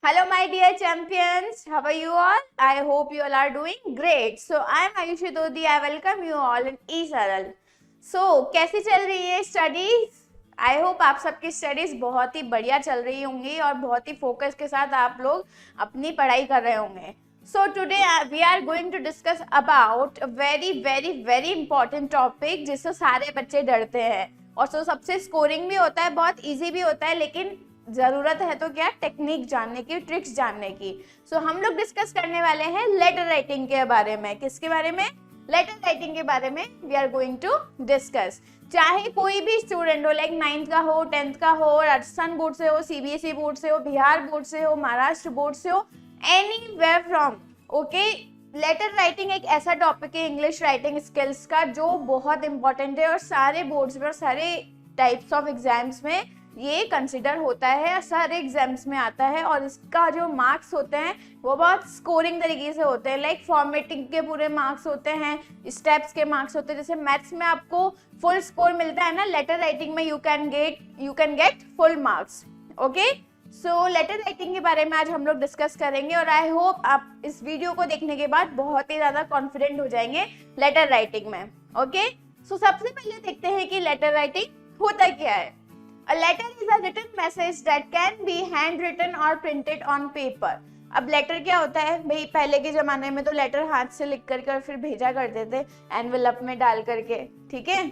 Hello, my dear champions. How are you all? I hope you all are doing great. So, I am Ayushi Dodi. I welcome you all in E-Saral. So, कैसी चल रही है studies? I hope आप सबकी studies बहुत ही बढ़िया चल रही होंगी और बहुत ही फोकस के साथ आप लोग अपनी पढ़ाई कर रहे होंगे. So today we are going to discuss about a very important topic जिससे सारे बच्चे डरते हैं और सबसे स्कोरिंग भी होता है, बहुत इजी भी होता है, लेकिन ज़रूरत है तो क्या टेक्निक जानने की, ट्रिक्स जानने की. सो हम लोग डिस्कस करने वाले हैं लेटर राइटिंग के बारे में. किसके बारे में? लेटर राइटिंग के बारे में we are going to discuss. चाहे कोई भी स्टूडेंट हो, लाइक 9th का हो, 10th का हो, राजस्थान बोर्ड से हो, सीबीएसई बोर्ड से हो, बिहार बोर्ड से हो, महाराष्ट्र बोर्ड से हो, anywhere from. Okay, letter writing एक ऐसा टॉपिक है इंग्लिश राइटिंग स्किल्स का जो बहुत इंपॉर्टेंट है और सारे बोर्ड्स में और सारे टाइप्स ऑफ एग्जाम्स में ये कंसिडर होता है, सारे एग्जाम्स में आता है. और इसका जो मार्क्स होते हैं वो बहुत स्कोरिंग तरीके से होते हैं, लाइक फॉर्मेटिंग के पूरे मार्क्स होते हैं, स्टेप्स के मार्क्स होते हैं. जैसे मैथ्स में आपको फुल स्कोर मिलता है ना, लेटर राइटिंग में you can get full marks. Okay, so letter writing के बारे में आज हम लोग डिस्कस करेंगे और आई होप आप इस वीडियो को देखने के बाद बहुत ही ज़्यादा कॉन्फिडेंट हो जाएंगे लेटर राइटिंग में. ओके, सो सबसे पहले देखते हैं कि लेटर राइटिंग होता क्या है. A letter is a written message that can be handwritten or printed on paper. अब लेटर क्या होता है भाई? पहले के जमाने में तो लेटर हाथ से लिख करके और फिर भेजा करते थे एनवेलप में डाल करके. ठीक है,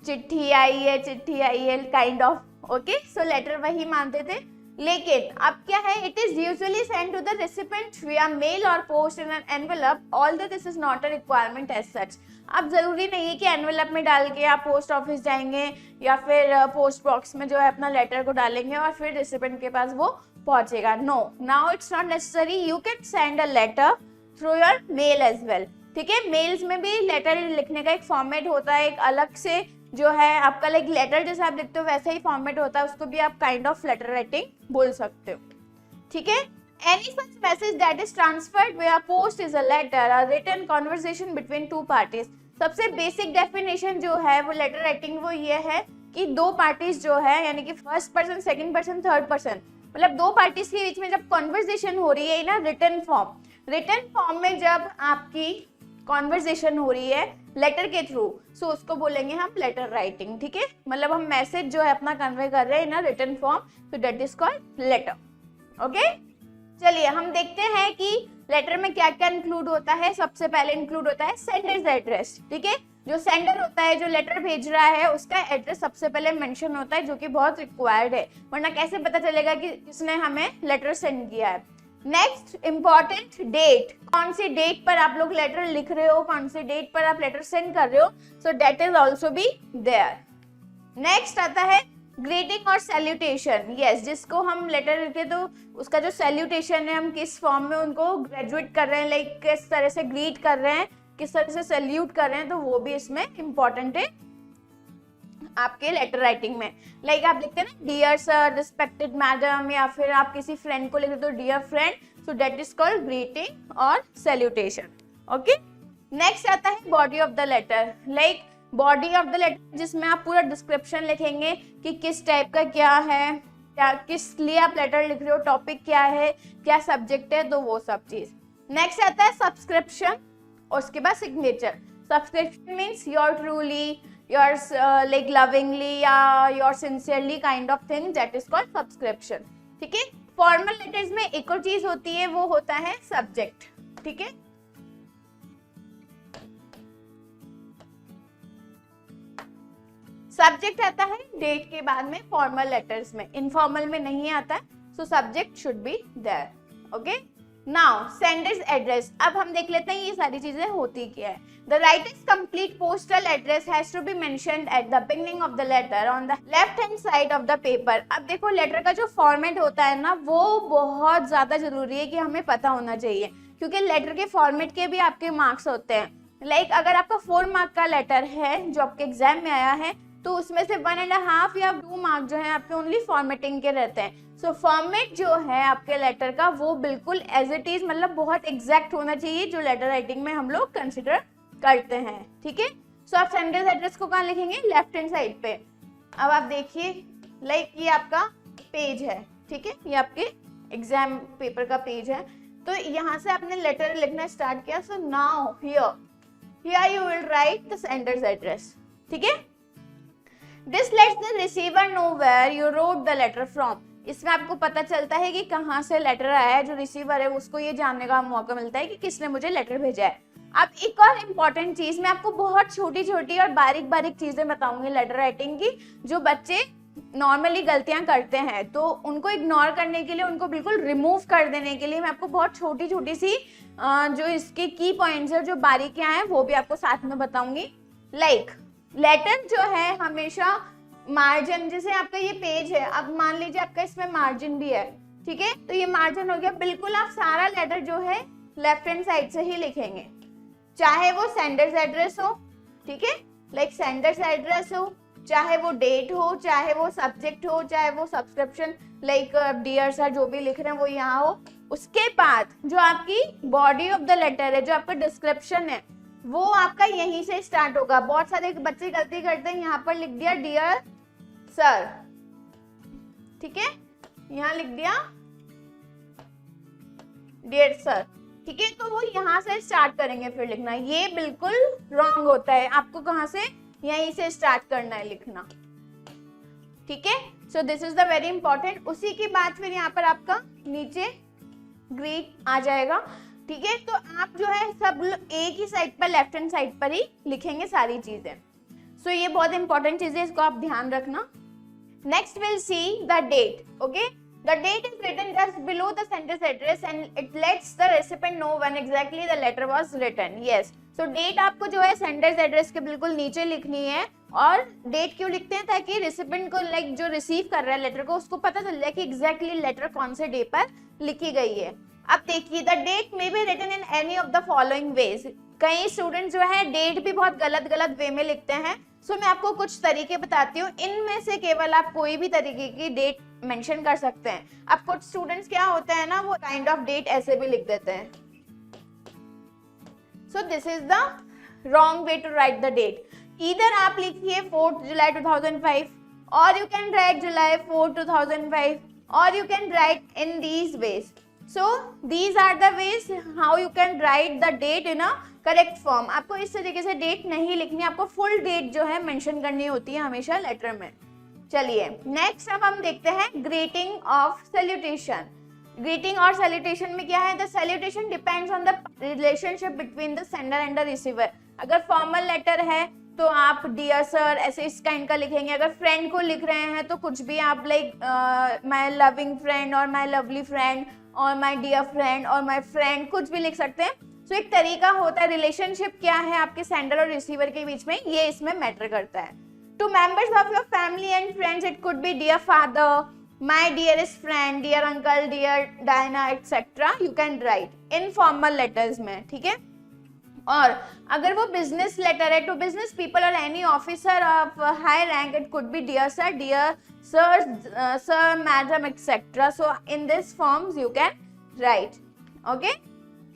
चिट्ठी आई है kind of. Okay, so letter वही मानते थे. लेकिन अब क्या है, it is usually send to the recipient via mail और post in an envelope, although this is not a requirement as such. अब जरूरी नहीं है कि एनवेलप में डाल के आप पोस्ट ऑफिस जाएंगे या फिर पोस्ट बॉक्स में जो है अपना लेटर को डालेंगे और फिर रेसिपिएंट के पास वो पहुंचेगा. No, now it's not necessary. You can send a letter through your mail as well. ठीक है, मेल्स में भी लेटर लिखने का एक फॉर्मेट होता है, एक अलग से जो है आपका लाइक लेटर जैसे आप लिखते हो वैसे ही फॉर्मेट होता है, उसको भी आप काइंड ऑफ लेटर राइटिंग बोल सकते हो. ठीक है, any such message that is transferred via post is a letter, a written conversation between two parties. सबसे बेसिक डेफिनेशन जो है वो लेटर राइटिंग वो ये है कि दो पार्टीज जो है, यानी कि first person, second person, third person, मतलब दो पार्टीज के बीच में जब कॉन्वर्जेशन हो रही है ना रिटन फॉर्म में जब आपकी कॉन्वर्जेशन हो रही है लेटर के थ्रू, सो उसको बोलेंगे हम लेटर राइटिंग. ठीक है, मतलब हम मैसेज जो है अपना कन्वे कर रहे हैं ना रिटन फॉर्म, तो that is called letter. Okay, चलिए हम देखते हैं कि लेटर में क्या क्या इंक्लूड होता है. सबसे पहले इंक्लूड होता है सेंडर्स एड्रेस. ठीक है, जो सेंडर होता है, जो लेटर भेज रहा है, उसका एड्रेस सबसे पहले मेंशन होता है, जो कि बहुत रिक्वायर्ड है, वरना कैसे पता चलेगा कि किसने हमें लेटर सेंड किया है. नेक्स्ट इंपॉर्टेंट डेट, कौन सी डेट पर आप लोग लेटर लिख रहे हो, कौन सी डेट पर आप लेटर सेंड कर रहे हो, so date is also be there. Next आता है ग्रीटिंग और सैल्यूटेशन. यस, जिसको हम लेटर लिखे तो उसका जो सैल्यूटेशन है, हम किस फॉर्म में उनको ग्रेजुएट कर रहे हैं, लाइक किस तरह से ग्रीट कर रहे हैं, किस तरह से सैल्यूट कर रहे हैं, तो वो भी इसमें इंपॉर्टेंट है आपके लेटर राइटिंग में. लाइक आप लिखते हैं ना डियर सर, रिस्पेक्टेड मैडम, या फिर आप किसी फ्रेंड को लिखते तो dear friend, so that is called greeting और सैल्यूटेशन. ओके, नेक्स्ट आता है body of the letter. Like body of the letter जिसमें आप पूरा डिस्क्रिप्शन लिखेंगे कि किस टाइप का क्या है, क्या किस लिए आप लेटर लिख रहे हो, टॉपिक क्या है, क्या सब्जेक्ट है, तो वो सब चीज. नेक्स्ट आता है सब्सक्रिप्शन और उसके बाद signature. Subscription means your truly, yours like lovingly या your sincerely kind of thing, that is called subscription. ठीक है, फॉर्मल लेटर्स में एक और चीज होती है, वो होता है सब्जेक्ट. ठीक है, सब्जेक्ट आता है डेट के बाद में फॉर्मल लेटर्स में, इनफॉर्मल में नहीं आता है, so subject should be there. Okay, now sender's address. अब हम देख लेते हैं ये सारी चीजें होती क्या है. The writer's complete postal address has to be mentioned at the beginning of the letter on the left hand side of the paper. अब देखो लेटर का जो फॉर्मेट होता है ना, वो बहुत ज्यादा जरूरी है कि हमें पता होना चाहिए, क्योंकि लेटर के फॉर्मेट के भी आपके मार्क्स होते हैं. लाइक अगर आपका 4 मार्क का लेटर है जो आपके एग्जाम में आया है, तो उसमें से 1.5 या 2 मार्क जो है आपके ओनली फॉर्मेटिंग के रहते हैं. सो फॉर्मेट जो है आपके लेटर का वो बिल्कुल एज इट इज, मतलब बहुत एग्जैक्ट होना चाहिए, जो लेटर राइटिंग में हम लोग कंसिडर करते हैं. ठीक है, सो आप सेंडर्स एड्रेस को कहाँ लिखेंगे? लेफ्ट हैंड साइड पे. अब आप देखिए, लाइक ये आपका पेज है. ठीक है, ये आपके एग्जाम पेपर का पेज है। तो यहाँ से आपने लेटर लिखना स्टार्ट किया। So now here you will write the sender's address, ठीक है। This lets the receiver know where you wrote the letter from. इसमें आपको पता चलता है कि कहाँ से लेटर आया है, जो रिसीवर है उसको ये जानने का मौका मिलता है कि किसने मुझे लेटर भेजा है। अब एक और इम्पॉर्टेंट चीज, मैं आपको बहुत छोटी छोटी और बारीक बारीक चीजें बताऊंगी लेटर राइटिंग की, जो बच्चे नॉर्मली गलतियां करते हैं, तो उनको इग्नोर करने के लिए, उनको बिल्कुल रिमूव कर देने के लिए मैं आपको बहुत छोटी छोटी सी जो इसके की पॉइंट्स है, जो बारीकियां हैं, वो भी आपको साथ में बताऊंगी। लाइक लेटर जो है हमेशा मार्जिन, जैसे आपका ये पेज है, अब मान लीजिए आपका इसमें मार्जिन भी है, ठीक है, तो ये मार्जिन हो गया। बिल्कुल आप सारा लेटर जो है लेफ्ट हैंड साइड से ही लिखेंगे, चाहे वो सेंडर्स एड्रेस हो, ठीक है, लाइक सेंडर्स एड्रेस हो, चाहे वो डेट हो, चाहे वो सब्जेक्ट हो, चाहे वो सब्सक्रिप्शन लाइक डियर सर जो भी लिख रहे हैं वो यहाँ हो। उसके बाद जो आपकी बॉडी ऑफ द लेटर है, जो आपका डिस्क्रिप्शन है, वो आपका यहीं से स्टार्ट होगा। बहुत सारे बच्चे गलती करते हैं, यहाँ पर लिख दिया डियर सर, ठीक है, यहाँ लिख दिया डियर सर, ठीक है, तो वो यहाँ से स्टार्ट करेंगे फिर लिखना। ये बिल्कुल रॉन्ग होता है, आपको कहाँ से, यहीं से स्टार्ट करना है लिखना, ठीक है। सो this is the very important. उसी के बाद फिर यहाँ पर आपका नीचे ग्रीट आ जाएगा, ठीक है। तो आप जो है सब एक ही साइड पर, लेफ्ट हैंड साइड पर ही लिखेंगे सारी चीजें। सो ये बहुत इंपॉर्टेंट चीज है, इसको आप ध्यान रखना। Next will see the date, okay. The date is written just below the sender's address and it lets the recipient know when exactly the letter was written. Yes. So date आपको जो है sender's address के बिल्कुल नीचे लिखनी है। और date क्यों लिखते हैं, ताकि recipient को लाइक जो रिसीव कर रहा है लेटर को, उसको पता चल जाए कि exactly लेटर कौन से डे पर लिखी गई है। अब देखिए, the date may be written in any of the following ways. कई स्टूडेंट जो है डेट भी बहुत गलत गलत वे में लिखते हैं। सो मैं आपको कुछ तरीके बताती हूँ, इनमें से केवल आप कोई भी तरीके की डेट मेंशन कर सकते हैं। अब कुछ स्टूडेंट्स क्या होता है ना, वो काइंड ऑफ डेट ऐसे भी लिख देते हैं। So this is the wrong way to write the date. इधर आप लिखिए 4 जुलाई 2005 और यू कैन राइट जुलाई 4, 2005 और you can write in these veg. So these are the ways how you can write the date in a correct form. आपको इस तरीके से date नहीं लिखनी, आपको फुल डेट जो है मेंशन करनी होती है हमेशा लेटर में। चलिए नेक्स्ट अब हम देखते हैं ग्रीटिंग ऑफ सैल्यूटेशन। ग्रीटिंग और सैल्यूटेशन में क्या है, the salutation depends on the relationship between the sender and the receiver. अगर फॉर्मल लेटर है तो आप डियर सर ऐसे इस काइंड का लिखेंगे। अगर फ्रेंड को लिख रहे हैं तो कुछ भी आप लाइक माय लविंग फ्रेंड और माय लवली फ्रेंड और माय डियर फ्रेंड और माय फ्रेंड, कुछ भी लिख सकते हैं। सो एक तरीका होता है, रिलेशनशिप क्या है आपके सेंडर और रिसीवर के बीच में, ये इसमें मैटर करता है। To members of your family and friends it could be dear father, my dearest friend, dear uncle, dear Diana etcetera, you can write in formal letters में, ठीक है। और अगर वो बिजनेस लेटर है टू बिजनेस पीपल और any officer of high rank it could be dear sir, sir, madam, etc. So in this forms you can write. Okay.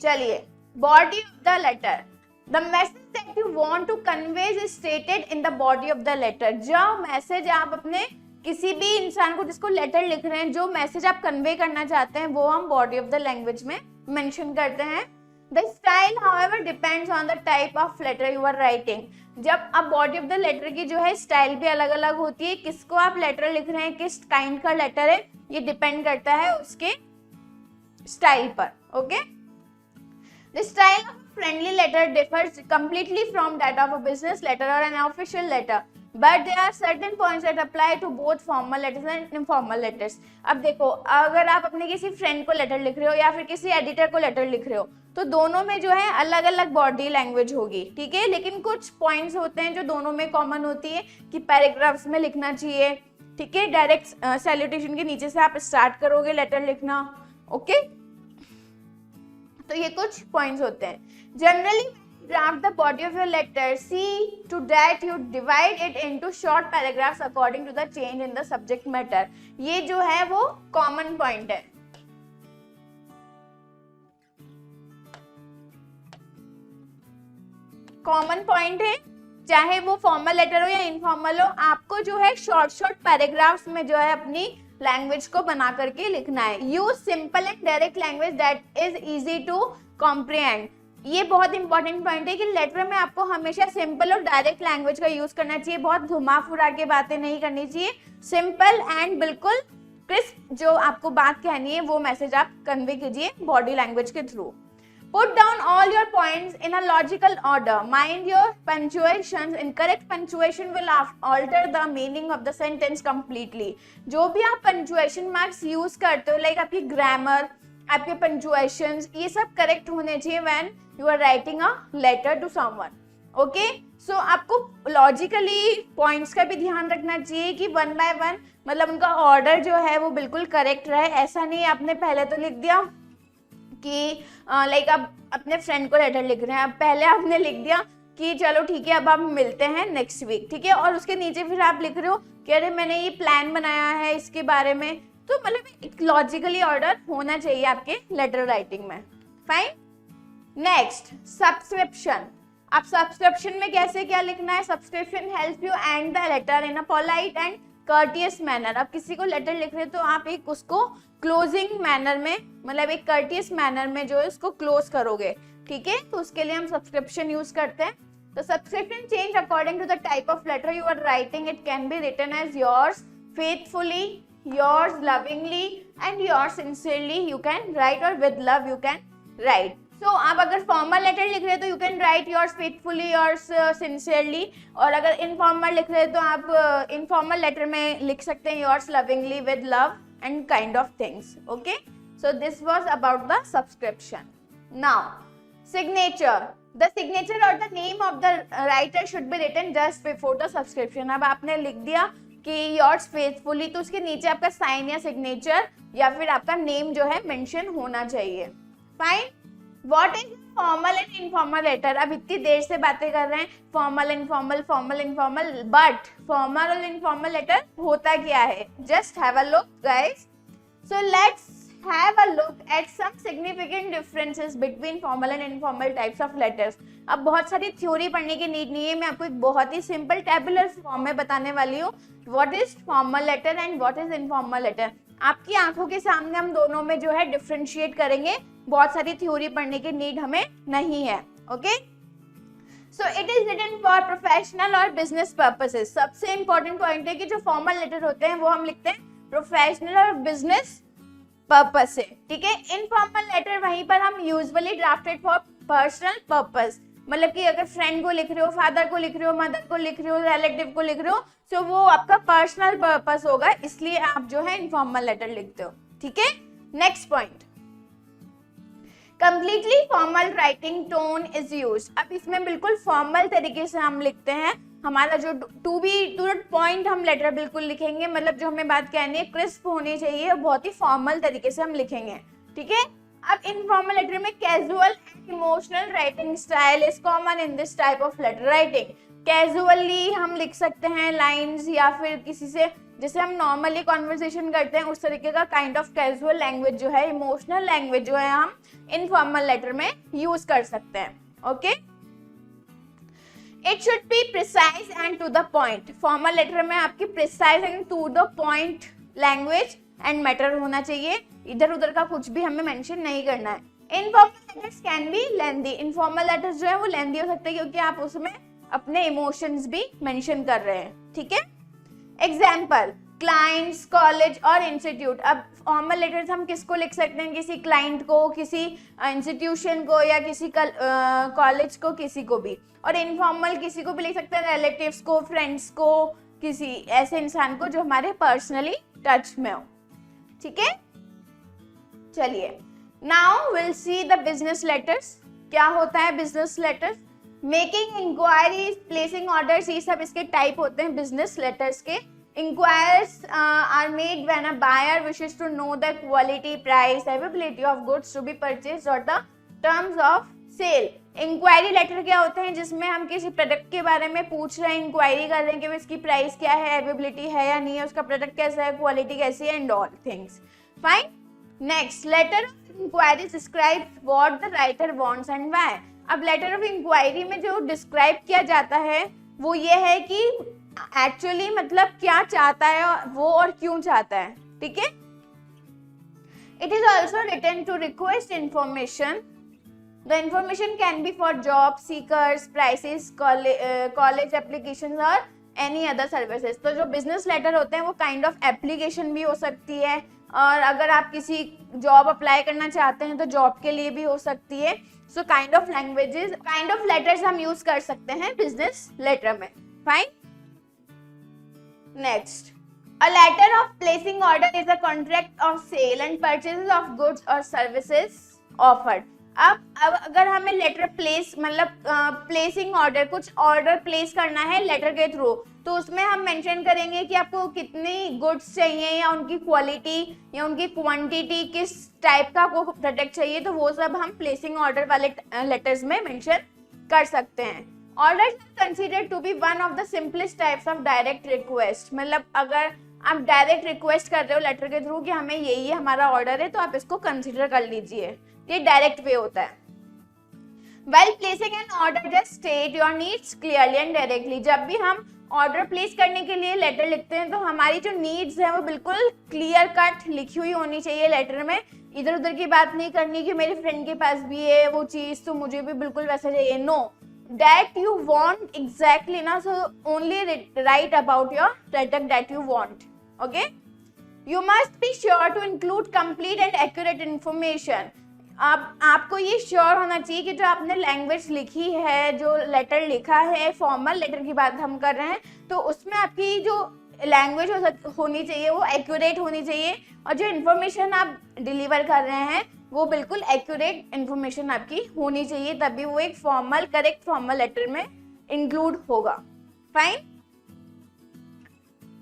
चलिए, body of the letter. The message that you want to convey is stated in the body of the letter. जो message आप अपने किसी भी इंसान को जिसको letter लिख रहे हैं, जो मैसेज आप कन्वे करना चाहते हैं, वो हम बॉडी ऑफ द लैंग्वेज में मेंशन करते हैं। The style, however, depends on the type of letter you are writing. जब अब बॉडी ऑफ द लेटर की जो है स्टाइल भी अलग अलग होती है, किसको आप लेटर लिख रहे हैं, किस काइंड का लेटर है, ये डिपेंड करता है उसके स्टाइल पर। Okay, the style of friendly letter differs completely from that of a business letter or an official letter, but there are certain points that apply to both formal letters and informal letters. अब देखो, अगर आप अपने किसी friend को letter लिख रहे हो या फिर किसी एडिटर को लेटर लिख रहे हो, तो दोनों में जो है अलग अलग बॉडी लैंग्वेज होगी, ठीक है। लेकिन कुछ पॉइंट्स होते हैं जो दोनों में कॉमन होती है कि पैराग्राफ्स में लिखना चाहिए, ठीक है। डायरेक्ट सैल्यूटेशन के नीचे से आप स्टार्ट करोगे लेटर लिखना, ओके। तो ये कुछ पॉइंट्स होते हैं। Generally draft the body of your letter, see to that you divide it into short paragraphs according to the change in the subject matter. ये जो है वो common point है। कॉमन पॉइंट है, चाहे वो फॉर्मल लेटर हो या इनफॉर्मल हो, आपको जो है शॉर्ट पैराग्राफ्स में जो है अपनी लैंग्वेज को बना करके लिखना है। Use simple and direct language that is easy to comprehend. ये बहुत इंपॉर्टेंट पॉइंट है कि लेटर में आपको हमेशा सिंपल और डायरेक्ट लैंग्वेज का यूज करना चाहिए, बहुत घुमा फुरा के बातें नहीं करनी चाहिए। सिंपल एंड बिल्कुल क्रिस्प जो आपको बात कहनी है वो मैसेज आप कन्वे कीजिए बॉडी लैंग्वेज के through. Put down all your points in a logical order. Mind your punctuations. Incorrect punctuation will alter the meaning of the sentence completely. जो भी आप punctuation marks use करते हो, like आपकी grammar, आपके punctuations, ये सब correct होने चाहिए when you are writing a letter to someone. Okay? So आपको logically points का भी ध्यान रखना चाहिए कि one by one मतलब उनका order जो है वो बिल्कुल correct रहे। ऐसा नहीं आपने पहले तो लिख दिया कि लाइक आप अपने फ्रेंड को लेटर लिख रहे हैं, अब पहले आपने लिख दिया कि चलो ठीक है अब हम मिलते हैं नेक्स्ट वीक, ठीक है, और उसके नीचे फिर आप लिख रहे हो कि अरे मैंने ये प्लान बनाया है इसके बारे में। तो मतलब एक लॉजिकली ऑर्डर होना चाहिए आपके लेटर राइटिंग में। फाइन। Next, subscription. अब सब्सक्रिप्शन में कैसे क्या लिखना है? Subscription help you end the letter in a polite and courteous manner. अब किसी को लेटर लिख रहे हो तो आप एक उसको क्लोजिंग मैनर में, मतलब एक कर्टियस मैनर में जो है उसको क्लोज करोगे, ठीक है, तो उसके लिए हम सब्सक्रिप्शन यूज करते हैं। तो subscription change according to the type of letter you are writing. It can be written as yours faithfully, yours lovingly and yours sincerely you can write, और with love you can write. So आप अगर formal letter लिख रहे हो तो you can write yours faithfully, yours sincerely, और अगर informal लिख रहे हो तो आप इनफॉर्मल लेटर में लिख सकते हैं yours lovingly, with love and kind of things. Okay, so this was about the subscription. Now signature. The signature or the name of the writer should be written just before the subscription. अब आपने लिख दिया कि yours faithfully, तो उसके नीचे आपका sign या सिग्नेचर या फिर आपका नेम जो है मेंशन होना चाहिए। Fine. What is formal and informal letter? अब इतनी देर से बातें कर रहे हैं formal informal formal informal, but formal और informal letter होता क्या है? Just have a look guys. So let's have a look at some significant differences between formal and informal types of letters. अब बहुत सारी थ्योरी पढ़ने की नीड नहीं है, मैं आपको एक बहुत ही सिंपल टेबुलर फॉर्म में बताने वाली हूँ what is formal letter and what is informal letter. आपकी आंखों के सामने हम दोनों में जो है डिफरेंशिएट करेंगे, बहुत सारी थ्योरी पढ़ने की नीड हमें नहीं है। Okay, so it is written for professional और बिजनेस पर्पसेस। सबसे इंपॉर्टेंट पॉइंट है कि जो फॉर्मल लेटर होते हैं वो हम लिखते हैं प्रोफेशनल और बिजनेस पर्पस से, ठीक है। इनफॉर्मल लेटर वहीं पर हम usually drafted for personal purpose, मतलब कि अगर फ्रेंड को लिख रहे हो, फादर को लिख रहे हो, मदर को लिख रहे हो, रिलेटिव को लिख रहे हो, तो वो आपका पर्सनल पर्पस होगा, इसलिए आप जो है इनफॉर्मल लेटर लिखते हो, ठीक है। Next point, completely formal writing tone is used. अब इसमें बिल्कुल फॉर्मल तरीके से हम लिखते हैं, हमारा जो टू द पॉइंट हम लेटर बिल्कुल लिखेंगे, मतलब जो हमें बात कहनी है क्रिस्प होनी चाहिए, बहुत ही फॉर्मल तरीके से हम लिखेंगे, ठीक है। अब इनफॉर्मल लेटर में casual and emotional writing style is common in this type of letter writing. Casually हम लिख सकते हैं लाइंस, या फिर किसी से जैसे हम नॉर्मली कॉन्वर्सेशन करते हैं उस तरीके का काइंड ऑफ कैजुअल लैंग्वेज जो है, इमोशनल लैंग्वेज जो है, हम इनफॉर्मल लेटर में यूज कर सकते हैं। Okay, it should be precise and to the point. Formal letter में आपकी precise and to the point language and matter होना चाहिए, इधर उधर का कुछ भी हमें मेंशन नहीं करना है। Informal letters can be lengthy. Informal letters जो है वो लेंथी हो सकते हैं क्योंकि आप उसमें अपने इमोशंस भी मेंशन कर रहे हैं, ठीक है। एग्जाम्पल, क्लाइंट्स, कॉलेज और इंस्टीट्यूट। अब फॉर्मल लेटर्स हम किसको लिख सकते हैं? किसी क्लाइंट को, किसी इंस्टीट्यूशन को, या किसी कॉलेज को, किसी को भी। और इनफॉर्मल किसी को भी लिख सकते हैं, रिलेटिव्स को, फ्रेंड्स को, किसी ऐसे इंसान को जो हमारे पर्सनली टच में हो, ठीक है। चलिए, now will see the business letters. क्या होता है business letters? Making inquiries, placing orders, ये सब इसके टाइप होते हैं बिजनेस लेटर्स के। Inquires are made when a buyer wishes to know the quality, price, availability of goods to be purchased और the terms of sale. Inquiry letter क्या होते हैं? जिसमें हम किसी प्रोडक्ट के बारे में पूछ रहे हैं, इंक्वायरी कर रहे हैं कि इसकी प्राइस क्या है, अवेलेबिलिटी है या नहीं है, उसका प्रोडक्ट कैसा है, क्वालिटी कैसी है, and all things. Fine. Next, letter of inquiry describes what the writer wants and why. अब लेटर ऑफ इंक्वायरी में जो डिस्क्राइब किया जाता है वो ये है कि एक्चुअली मतलब क्या चाहता है वो और क्यों चाहता है, ठीक है। It is also written to request information. The information can be for job seekers, prices, college application और एनी अदर सर्विसेज। तो जो बिजनेस लेटर होते हैं वो काइंड ऑफ एप्लीकेशन भी हो सकती है, और अगर आप किसी जॉब अप्लाई करना चाहते हैं तो जॉब के लिए भी हो सकती है। So kind of languages, kind of letters हम यूज कर सकते हैं बिजनेस लेटर में। Fine. Next, a letter of placing order is a contract of sale and purchases of goods or services offered। अब अगर हमें लेटर प्लेस मतलब placing order, कुछ ऑर्डर प्लेस करना है लेटर के थ्रू, तो उसमें हम मेंशन करेंगे कि आपको कितनी गुड्स चाहिए या उनकी क्वालिटी या उनकी क्वांटिटी, किस टाइप का आपको प्रोडक्ट चाहिए, तो वो सब हम प्लेसिंग ऑर्डर वाले लेटर्स में मेंशन कर सकते हैं। Order considered to be one of the simplest types of direct request. मतलब अगर आप डायरेक्ट रिक्वेस्ट कर रहे हो लेटर के थ्रू कि हमें यही हमारा ऑर्डर है, तो आप इसको कंसिडर कर लीजिए, ये डायरेक्ट वे होता है। While placing an order, just state your needs clearly and directly। जब भी हम ऑर्डर प्लेस करने के लिए लेटर लिखते हैं तो हमारी जो नीड्स है वो बिल्कुल क्लियर कट लिखी हुई होनी चाहिए लेटर में। इधर उधर की बात नहीं करनी कि मेरे फ्रेंड के पास भी है वो चीज तो मुझे भी बिल्कुल वैसा चाहिए। No, that you want exactly ना, so only write about your product that you want। okay, you must be sure to include complete and accurate information। आपको ये श्योर होना चाहिए कि जो आपने लैंग्वेज लिखी है, जो लेटर लिखा है, फॉर्मल लेटर की बात हम कर रहे हैं, तो उसमें आपकी जो लैंग्वेज होनी चाहिए वो एक्यूरेट होनी चाहिए, और जो इन्फॉर्मेशन आप डिलीवर कर रहे हैं वो बिल्कुल एक्यूरेट इन्फॉर्मेशन आपकी होनी चाहिए, तभी वो एक फॉर्मल करेक्ट फॉर्मल लेटर में इंक्लूड होगा। फाइन।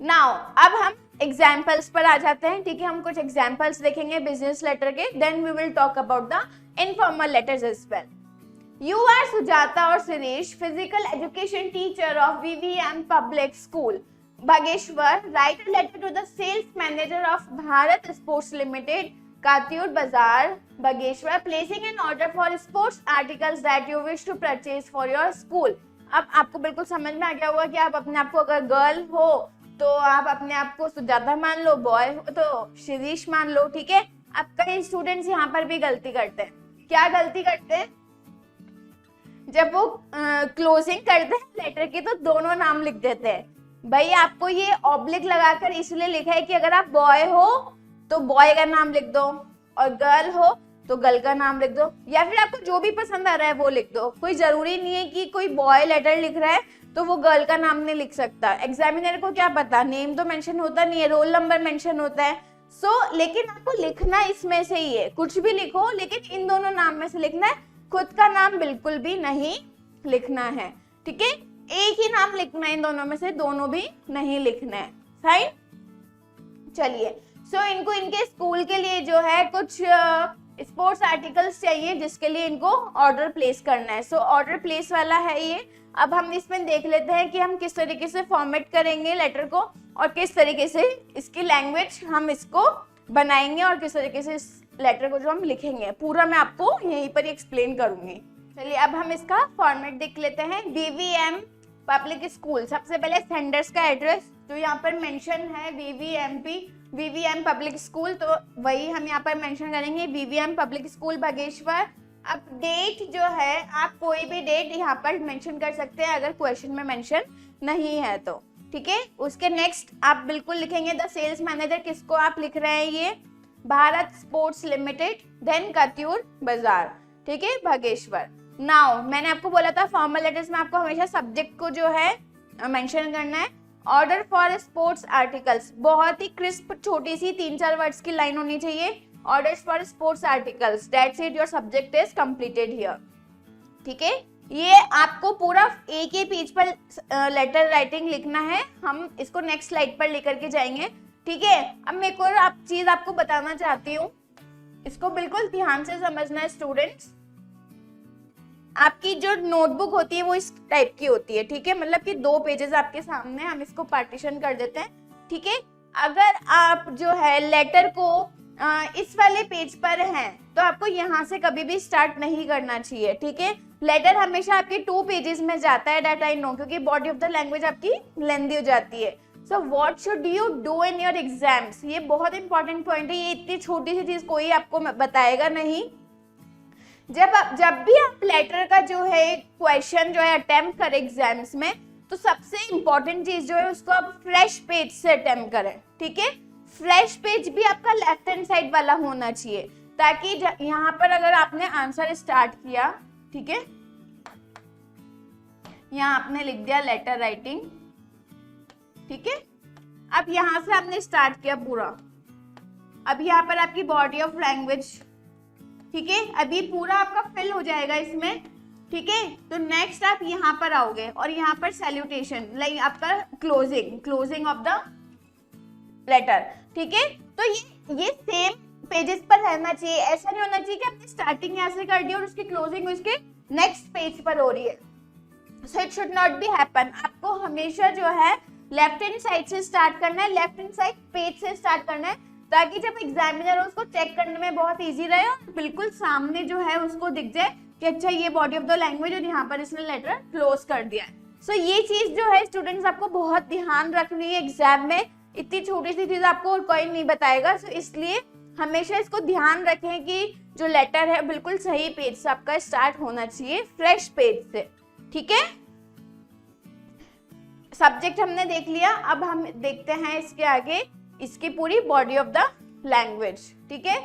नाउ अब हम एग्जाम्पल्स पर आ जाते हैं। ठीक है, हम कुछ एग्जाम्पल्स देखेंगे बिजनेस लेटर के, then we will talk about the informal letters as well. You are Sujata और Suresh, physical education teacher of VVM public school Bageshwar, write a letter to the sales manager of Bharat Sports Limited, Katiyur Bazaar, Bageshwar, placing an order for sports articles that you wish to purchase for your school। अब आपको बिल्कुल समझ में आ गया होगा कि आप अपने आप को, अगर गर्ल हो तो आप अपने आप को सुजाता मान लो, बॉय हो तो शिरीष मान लो। ठीक है, अब कई स्टूडेंट्स यहाँ पर भी गलती करते हैं। क्या गलती करते हैं? जब वो क्लोजिंग करते हैं लेटर की तो दोनों नाम लिख देते हैं। भाई आपको ये ऑब्लिक लगाकर इसलिए लिखा है कि अगर आप बॉय हो तो बॉय का नाम लिख दो, और गर्ल हो तो गर्ल का नाम लिख दो, या फिर आपको जो भी पसंद आ रहा है वो लिख दो। कोई जरूरी नहीं है कि कोई बॉय लेटर लिख रहा है तो वो गर्ल का नाम नहीं लिख सकता। एग्जामिनर को क्या पता, नेम तो मेंशन होता नहीं है, रोल नंबर मेंशन होता है। लेकिन आपको लिखना इसमें से ही है, कुछ भी लिखो लेकिन इन दोनों नाम में से लिखना है, खुद का नाम बिल्कुल भी नहीं लिखना है। ठीक है, एक ही नाम लिखना है, इन दोनों में से दोनों भी नहीं लिखना है। फाइन, चलिए। इनको इनके स्कूल के लिए जो है कुछ स्पोर्ट्स आर्टिकल्स चाहिए जिसके लिए इनको ऑर्डर प्लेस करना है। ऑर्डर प्लेस वाला है ये। अब हम इसमें देख लेते हैं कि हम किस तरीके से फॉर्मेट करेंगे लेटर को, और किस तरीके से इसकी लैंग्वेज हम इसको बनाएंगे, और किस तरीके से इस लेटर को जो हम लिखेंगे पूरा मैं आपको यहीं पर एक्सप्लेन करूंगी। चलिए अब हम इसका फॉर्मेट देख लेते हैं। VVM पब्लिक स्कूल, सबसे पहले सेंडर्स का एड्रेस जो यहाँ पर मेंशन है VVM पब्लिक स्कूल, तो वही हम यहाँ पर मेंशन करेंगे, VVM पब्लिक स्कूल बागेश्वर। अब डेट जो है आप कोई भी डेट यहाँ पर मेंशन कर सकते हैं अगर क्वेश्चन में मेंशन नहीं है तो। ठीक है, उसके नेक्स्ट आप बिल्कुल लिखेंगे द सेल्स मैनेजर, किसको आप लिख रहे हैं, ये Bharat sports limited, then Katyur Bazar. ठीक है, बागेश्वर। नाउ मैंने आपको बोला था फॉर्मल लेटर्स में आपको हमेशा सब्जेक्ट को जो है मेंशन करना है। ऑर्डर फॉर स्पोर्ट्स आर्टिकल्स, बहुत ही क्रिस्प छोटी सी 3-4 वर्ड्स की लाइन होनी चाहिए। Orders for sports articles, that's it, your subject is completed here. ठीक है, ये आपको पूरा एक ही पेज पर लेटर राइटिंग लिखना है। हम इसको नेक्स्ट स्लाइड पर लेकर के जाएंगे। ठीक है, अब मैं एक और चीज आपको बताना चाहती हूँ, इसको बिल्कुल ध्यान से समझना है स्टूडेंट्स। आपकी जो नोटबुक होती है वो इस टाइप की होती है। ठीक है, मतलब कि 2 पेजेस आपके सामने, हम इसको पार्टीशन कर देते हैं। ठीक है, अगर आप जो है लेटर को इस वाले पेज पर हैं तो आपको यहाँ से कभी भी स्टार्ट नहीं करना चाहिए। ठीक है, लेटर हमेशा आपके 2 पेजेस में जाता है, दैट आई नो, क्योंकि बॉडी ऑफ द लैंग्वेज आपकी लेंथी हो जाती है। So what should you do in your exams, ये बहुत इंपॉर्टेंट पॉइंट है, ये इतनी छोटी सी चीज कोई आपको बताएगा नहीं। जब भी आप लेटर का जो है क्वेश्चन जो है अटेम्प्ट करें एग्जाम्स में, तो सबसे इंपॉर्टेंट चीज जो है उसको आप फ्रेश पेज से अटेम्प्ट करें, ठीक है। फ्रेश पेज भी आपका लेफ्ट हैंड साइड वाला होना चाहिए, ताकि यहाँ पर अगर आपने आंसर स्टार्ट किया, ठीक है, यहाँ आपने लिख दिया लेटर राइटिंग, ठीक है, अब यहाँ से आपने स्टार्ट किया पूरा, अब यहाँ पर आपकी बॉडी ऑफ लैंग्वेज, ठीक है, अभी पूरा आपका फिल हो जाएगा इसमें, ठीक है। तो नेक्स्ट आप यहाँ पर आओगे और यहाँ पर सैल्यूटेशन, लाइक आपका क्लोजिंग ऑफ द लेटर, ठीक है। तो ये सेम पेजेस पर रहना चाहिए, ऐसा नहीं होना चाहिए कि आपने स्टार्टिंग यहाँ से कर दी और उसकी क्लोजिंग उसके नेक्स्ट पेज पर हो रही है। So it should not be happen. आपको हमेशा जो है लेफ्ट हैंड साइड से स्टार्ट करना है, लेफ्ट हैंड साइड पेज से स्टार्ट करना है, ताकि जब एग्जामिनर उसको चेक करने में बहुत इजी रहे और बिल्कुल सामने जो है उसको दिख जाए कि अच्छा ये बॉडी ऑफ द लैंग्वेज और यहाँ पर इसने लेटर क्लोज कर दिया है। सो ये चीज जो है स्टूडेंट्स आपको बहुत ध्यान रखनी है एग्जाम में, इतनी छोटी सी चीज आपको और कोई नहीं बताएगा। सो इसलिए हमेशा इसको ध्यान रखें कि जो लेटर है बिल्कुल सही पेज से आपका स्टार्ट होना चाहिए, फ्रेश पेज से, ठीक है। सब्जेक्ट हमने देख लिया, अब हम देखते हैं इसके आगे इसकी पूरी बॉडी ऑफ द लैंग्वेज, ठीक है।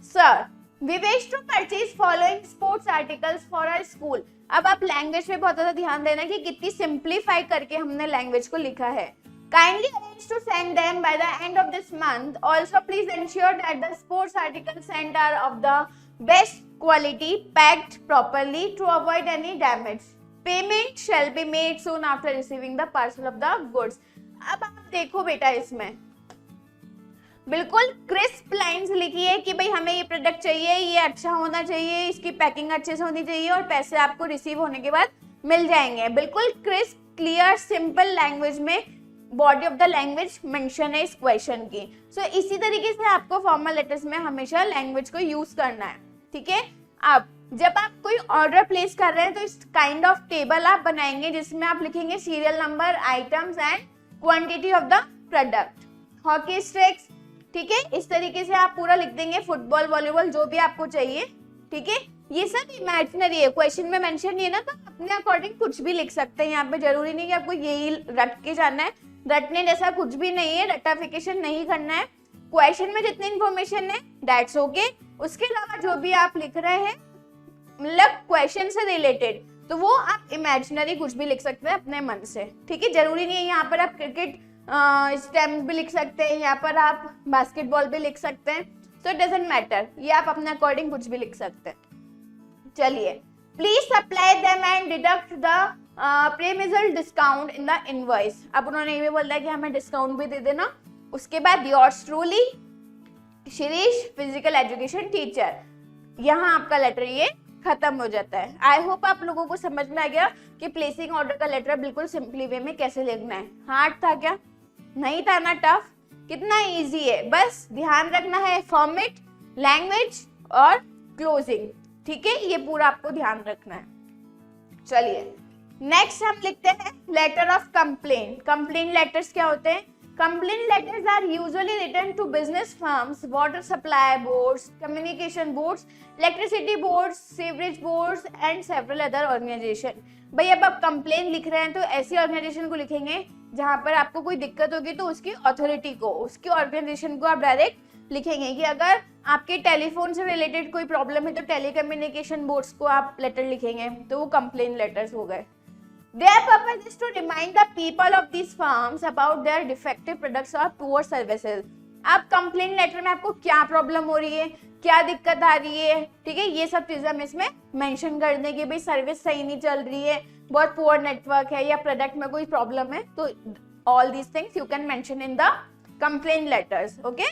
Sir we wish to purchase following sports articles for our school. अब आप लैंग्वेज पे बहुत ज्यादा ध्यान देना कि कितनी सिंप्लीफाई करके हमने लैंग्वेज को लिखा है। Kindly arrange to send them by the end of this month. Also please ensure that the sports articles sent are of the best quality, packed properly to avoid any damage. Payment shall be made soon after receiving the parcel of the goods. अब आप देखो बेटा, इसमें बिल्कुल crisp lines लिखी है कि भाई हमें ये प्रोडक्ट चाहिए, ये अच्छा होना चाहिए, इसकी पैकिंग अच्छे से होनी चाहिए और पैसे आपको रिसीव होने के बाद मिल जाएंगे। बिल्कुल क्रिस्प, क्लियर, सिंपल लैंग्वेज में body of the language mention है इस क्वेश्चन की। सो इसी तरीके से आपको फॉर्मल लेटर्स में हमेशा लैंग्वेज को यूज करना है, ठीक है। अब जब आप कोई ऑर्डर प्लेस कर रहे हैं तो इस काइंड ऑफ टेबल आप बनाएंगे जिसमें आप लिखेंगे serial number, items and quantity of the product. Hockey sticks, ठीक है, इस तरीके से आप पूरा लिख देंगे। फुटबॉल, वॉलीबॉल, जो भी आपको चाहिए, ठीक है। ये सब इमेजिनरी है, क्वेश्चन में मेंशन नहीं है ना, तो अपने अकॉर्डिंग कुछ भी लिख सकते हैं। यहाँ पे जरूरी नहीं कि आपको यही रट के जाना है, रटने जैसा कुछ भी नहीं है, रटाफिकेशन नहीं करना है। क्वेश्चन में जितनी इंफॉर्मेशन है दैट्स ओके, उसके अलावा जो भी आप लिख रहे हैं मतलब क्वेश्चन से रिलेटेड, तो वो आप इमेजिनरी कुछ भी लिख सकते हैं अपने मन से, ठीक है। जरूरी नहीं है यहाँ पर आप क्रिकेट स्टैम्प भी लिख सकते हैं, यहाँ पर आप बास्केटबॉल भी लिख सकते हैं, सो इट डजंट मैटर, ये आप अपने अकॉर्डिंग कुछ भी लिख सकते हैं। चलिए, please supply them and deduct the promised discount in the invoice. अब उन्होंने ये भी बोला है कि हमें डिस्काउंट भी दे देना। उसके बाद yours truly Shirish, physical education teacher. यहाँ आपका लेटर ये खत्म हो जाता है। आई होप आप लोगों को समझ में आ गया कि प्लेसिंग ऑर्डर का लेटर बिल्कुल सिंपली वे में कैसे लिखना है। हार्ड था क्या? नहीं था ना, टफ, कितना इजी है। बस ध्यान रखना है फॉर्मेट, लैंग्वेज और क्लोजिंग, ठीक है, ये पूरा आपको ध्यान रखना है। चलिए नेक्स्ट हम लिखते हैं letter of complaint. Complaint letters क्या होते हैं? Complaint letters are usually written to business firms, water supply boards, communication boards, electricity boards, sewerage boards and several other organization। भाई अब आप कंप्लेन लिख रहे हैं तो ऐसी ऑर्गेनाइजेशन को लिखेंगे जहां पर आपको कोई दिक्कत होगी तो उसकी अथॉरिटी को, उसकी ऑर्गेनाइजेशन को आप डायरेक्ट लिखेंगे। कि अगर आपके टेलीफोन से रिलेटेड कोई प्रॉब्लम है तो टेलीकम्युनिकेशन बोर्ड्स को आप लेटर लिखेंगे, तो वो कंप्लेन लेटर्स हो गए। Their purpose is to remind the people of these firms about their defective products or poor services। अब कंप्लेंट लेटर में आपको क्या प्रॉब्लम हो रही है, क्या दिक्कत आ रही है, ठीक है, ये सब चीजें हम इसमें मेंशन कर दें कि भाई सर्विस सही नहीं चल रही है, बहुत पुअर नेटवर्क है या प्रोडक्ट में कोई प्रॉब्लम है, तो all these things you can mention in the complaint letters, okay.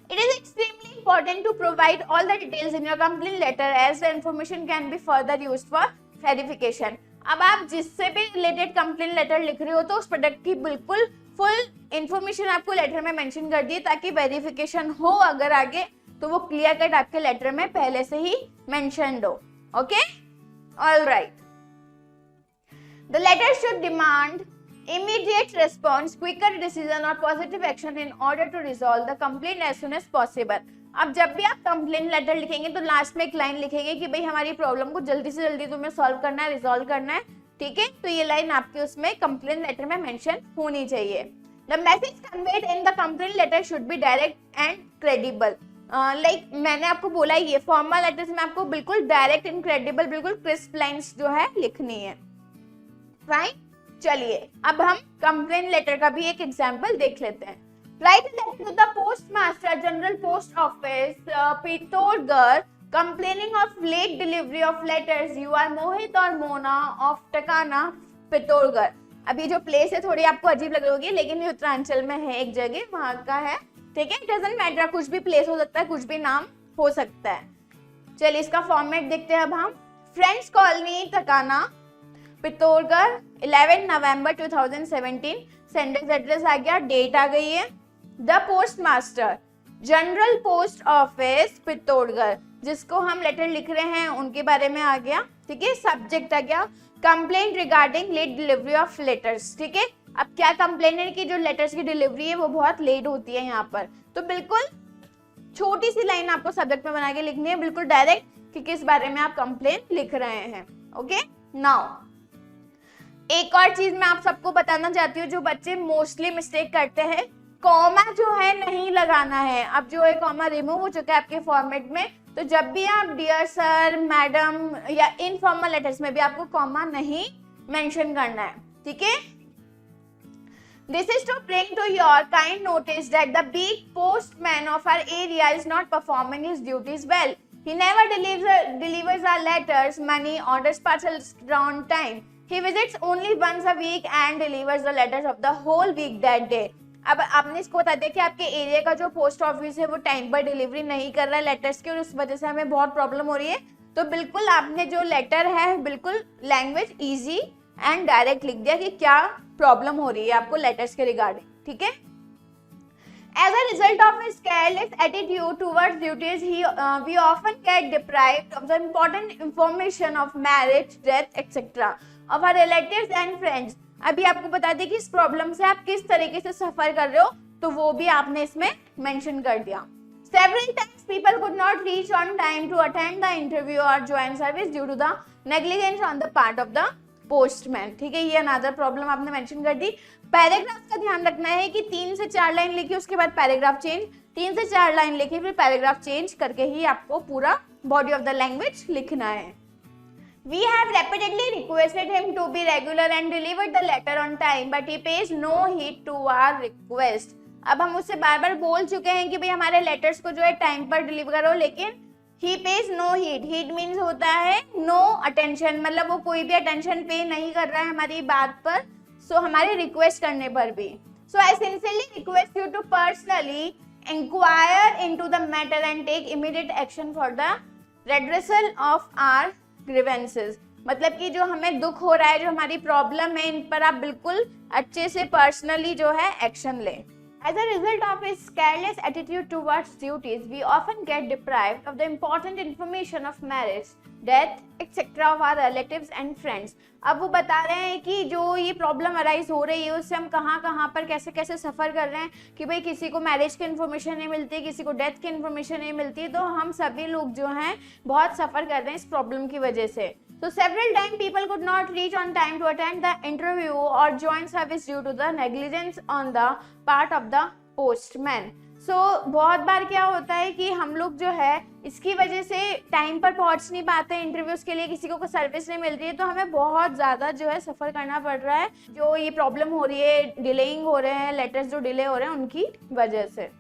It is extremely important to provide all the details in your complaint letter as the information can be further used for verification. अब आप जिससे भी related complaint letter लिख रहे हो तो उस product की बिल्कुल फुल इंफॉर्मेशन आपको लेटर में मेंशन कर दी, ताकि वेरिफिकेशन हो अगर आगे तो वो क्लियर कट आपके लेटर में पहले से ही मेंशन्ड हो, okay. All right, the letter should demand immediate response, quicker decision or positive action in order to resolve the complaint as soon as possible. अब जब भी आप कंप्लेंट लेटर लिखेंगे तो लास्ट में एक लाइन लिखेंगे कि भाई हमारी प्रॉब्लम को जल्दी से जल्दी तुम्हें सॉल्व करना है, रिजॉल्व करना है, ठीक है। तो ये लाइन आपके उसमें कंप्लेंट लेटर में मेंशन होनी चाहिए। The message conveyed in the complaint letter should be direct and credible. Like मैंने आपको बोला ये फॉर्मल लेटर्स में आपको बिल्कुल डायरेक्ट एंड क्रेडिबल, बिल्कुल क्रिस्प लाइंस जो है लिखनी है। फाइन, चलिए अब हम कंप्लेंट लेटर का भी एक एग्जांपल देख लेते हैं। Write a letter to the postmaster general post office Pithoragarh complaining of late delivery of letters. You are Mohit और मोना ऑफ टकाना पिथौरागढ़। अभी जो प्लेस है थोड़ी आपको अजीब लग रही होगी, लेकिन ये उत्तरांचल में है एक जगह, वहां का है, ठीक है। इट डजंट मैटर, कुछ भी प्लेस हो सकता है, कुछ भी नाम हो सकता है। चलिए इसका फॉर्मेट देखते हैं अब हम। फ्रेंड्स कॉलोनी टकाना पिथौरागढ़ 11 नवंबर 2017। सेंडर्स एड्रेस आ गया, डेट आ गई है। The postmaster general post office Pithoragarh, जिसको हम लेटर लिख रहे हैं उनके बारे में आ गया, ठीक है। सब्जेक्ट आ गया complaint regarding late delivery of letters, ठीक है। अब क्या कंप्लेंट है कि जो लेटर्स की डिलीवरी है वो बहुत लेट होती है यहाँ पर, तो बिल्कुल छोटी सी लाइन आपको सब्जेक्ट में बना के लिखनी है, बिल्कुल डायरेक्ट कि किस बारे में आप कंप्लेंट लिख रहे हैं। ओके, नाउ एक और चीज मैं आप सबको बताना चाहती हूँ, जो बच्चे मोस्टली मिस्टेक करते हैं, कॉमा जो है नहीं लगाना है। अब जो है कॉमा रिमूव हो चुका है आपके फॉर्मेट में, तो जब भी आप डियर सर, मैडम या इनफॉर्मल लेटर्स में भी आपको कॉमा नहीं मेंशन करना है, ठीक है। This is to bring to your kind notice that the big postman of our area is not performing his duties well. He never delivers our letters, money, orders, parcels on time. He visits only once a week and delivers the letters of the whole week that day. अब आपने इसको बता दिया कि आपके area का जो post office है वो टाइम पर डिलीवरी नहीं कर रहा है लेटर्स की, और उस वजह से हमें बहुत प्रॉब्लम हो रही है। तो बिल्कुल आपने जो लेटर है बिल्कुल लैंग्वेज इजी एंड डायरेक्ट लिख दिया कि क्या प्रॉब्लम हो रही है आपको लेटर्स के रिगार्डिंग, ठीक है। As a result of his careless attitude towards duties, we often get deprived of the important information of marriage, death, etc. of our relatives and friends. अभी आपको बता दें कि इस प्रॉब्लम से आप किस तरीके से सफर कर रहे हो, तो वो भी आपने इसमें मेंशन कर दिया। Several times people could not reach on time to attend the interview or join service due to the negligence on the part of the postman, ठीक है। ये अनदर प्रॉब्लम आपने मेंशन कर दी। पैराग्राफ का ध्यान रखना है कि 3 से 4 लाइन लिखी, उसके बाद पैराग्राफ चेंज, 3 से 4 लाइन लिखी, फिर पैराग्राफ चेंज करके ही आपको पूरा बॉडी ऑफ द लैंग्वेज लिखना है। We have repeatedly requested him to be regular and deliver the letter on time, but he pays no heed to our request. अब हम उससे बार बार बोल चुके हैं कि भाई हमारे लेटर्स को जो है टाइम पर डिलीवर करो, लेकिन he pays no heed. Heed means होता है no attention, मतलब वो कोई भी अटेंशन पे नहीं कर रहा है हमारी बात पर, सो हमारे रिक्वेस्ट करने पर भी। So I sincerely request you to personally inquire into the matter and take immediate action for the redressal of our grievances. मतलब कि जो हमें दुख हो रहा है, जो हमारी प्रॉब्लम है, इन पर आप बिल्कुल अच्छे से पर्सनली जो है एक्शन लें। As a result of his careless attitude towards duties, we often get deprived of the important information of marriage, death, etc. of our relatives and friends. अब वो बता रहे हैं कि जो ये प्रॉब्लम अराइज हो रही है उससे हम कहाँ पर कैसे कैसे सफ़र कर रहे हैं कि भाई किसी को मैरिज की इन्फॉर्मेशन नहीं मिलती, किसी को डेथ की इन्फॉर्मेशन नहीं मिलती, तो हम सभी लोग जो हैं बहुत सफ़र कर रहे हैं इस प्रॉब्लम की वजह से। So several times people could not reach on time to attend the interview or join service due to the negligence on the part of the postman. So बहुत बार क्या होता है कि हम लोग जो है इसकी वजह से टाइम पर पहुंच नहीं पाते इंटरव्यूज के लिए, किसी को सर्विस नहीं मिल रही है, तो हमें बहुत ज़्यादा जो है सफ़र करना पड़ रहा है। जो ये प्रॉब्लम हो रही है, डिलेइंग हो रहे हैं, लेटर्स जो डिले हो रहे हैं उनकी वजह से।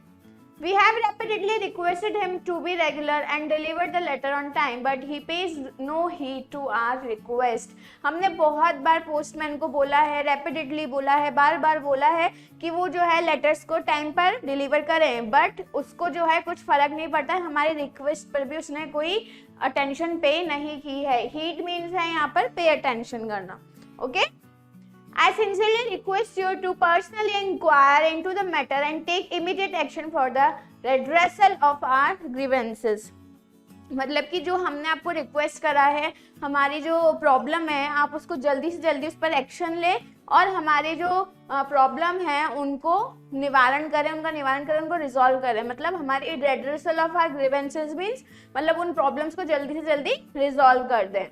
We have repeatedly requested him to be regular and deliver the letter on time, but he pays no heed to our request. हमने बहुत बार पोस्टमैन को बोला है, repeatedly बोला है, बार बार बोला है कि वो जो है लेटर्स को टाइम पर डिलीवर करें, बट उसको जो है कुछ फर्क नहीं पड़ता है, हमारी रिक्वेस्ट पर भी उसने कोई अटेंशन पे नहीं की है। हीट मीन्स है यहाँ पर पे अटेंशन करना, okay. I sincerely request you to personally inquire into the matter and take immediate action for the redressal of our grievances. मतलब कि जो हमने आपको रिक्वेस्ट करा है, हमारी जो प्रॉब्लम है, आप उसको जल्दी से जल्दी उस पर एक्शन लें और हमारे जो प्रॉब्लम है उनको निवारण करें, उनको रिजॉल्व करें। मतलब हमारी redressal of our grievances means मतलब उन प्रॉब्लम्स को जल्दी से जल्दी रिजॉल्व कर दें।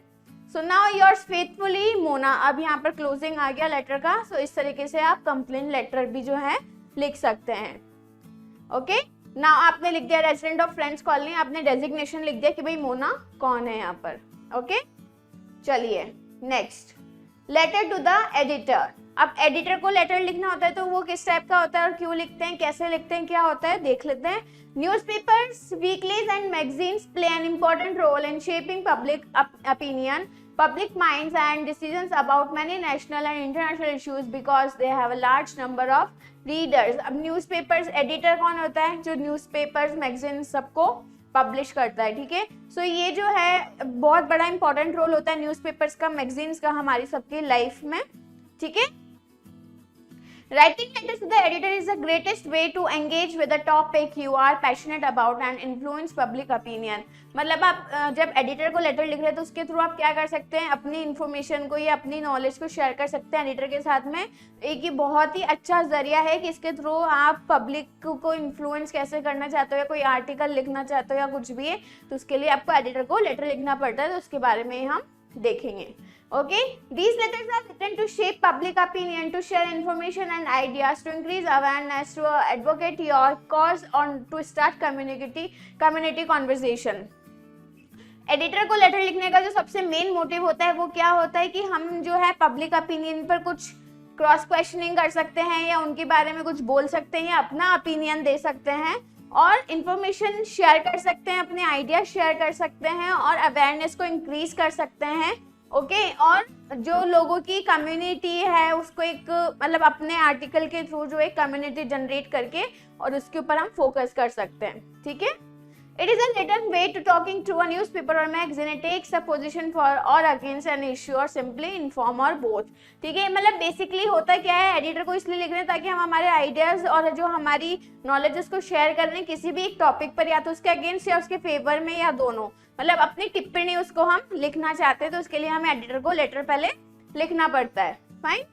So now yours faithfully Mona. अब यहाँ पर क्लोजिंग आ गया लेटर का। सो इस तरीके से आप कंप्लेन लेटर भी जो है लिख सकते हैं। ओके, नाउ आपने लिख दिया रेजिडेंट ऑफ फ्रेंड्स कॉलोनी, आपने डेजिग्नेशन लिख दिया कि भाई मोना कौन है यहाँ पर। ओके, चलिए next, letter to the editor. अब एडिटर को लेटर लिखना होता है तो वो किस टाइप का होता है और क्यों लिखते हैं, कैसे लिखते हैं, क्या होता है, देख लेते हैं। Newspapers, weeklies and magazines play an important role in shaping public opinion, public minds and decisions about many national and international issues because they have a large number of readers। अब न्यूज़पेपर्स, एडिटर कौन होता है, जो newspapers, magazine सबको publish करता है। ठीक है, सो ये जो है बहुत बड़ा इंपॉर्टेंट रोल होता है न्यूज़पेपर्स का, मैगजीन्स का हमारी सबकी लाइफ में। ठीक है, writing letters to the editor is the greatest way to engage with the topic you are passionate about and influence public opinion। मतलब आप जब एडिटर को लेटर लिख रहे हैं तो उसके थ्रू आप क्या कर सकते हैं, अपनी इन्फॉर्मेशन को या अपनी नॉलेज को शेयर कर सकते हैं एडिटर के साथ में। एक ये बहुत ही अच्छा जरिया है कि इसके थ्रू आप पब्लिक को इन्फ्लुएंस कैसे करना चाहते हो या कोई आर्टिकल लिखना चाहते हो या कुछ भी है, तो उसके लिए आपको एडिटर को लेटर लिखना पड़ता है। तो उसके बारे में हम देखेंगे। Okay, these letters are written to shape public opinion, to share information and ideas, to increase awareness, to advocate your cause, or to start community conversation। Editor को लेटर लिखने का जो सबसे मेन मोटिव होता है वो क्या होता है कि हम जो है पब्लिक ओपिनियन पर कुछ क्रॉस क्वेश्चनिंग कर सकते हैं या उनके बारे में कुछ बोल सकते हैं या अपना ओपिनियन दे सकते हैं और इंफॉर्मेशन शेयर कर सकते हैं, अपने आइडिया शेयर कर सकते हैं और अवेयरनेस को इंक्रीज कर सकते हैं। ओके, और जो लोगों की कम्युनिटी है उसको एक मतलब अपने आर्टिकल के थ्रू जो एक कम्युनिटी जनरेट करके और उसके ऊपर हम फोकस कर सकते हैं। ठीक है, it is a written way to talking to a newspaper or magazine। It takes a position for or against an issue or simply inform or both। ठीक है, मतलब बेसिकली होता क्या है, एडिटर को इसलिए लिख रहे हैं ताकि हम हमारे आइडियाज और जो हमारी नॉलेज को शेयर कर रहे हैं किसी भी एक टॉपिक पर, या तो उसके अगेंस्ट या उसके फेवर में या दोनों, मतलब अपनी टिप्पणी उसको हम लिखना चाहते हैं तो उसके लिए हमें एडिटर को लेटर पहले लिखना पड़ता है। Fine,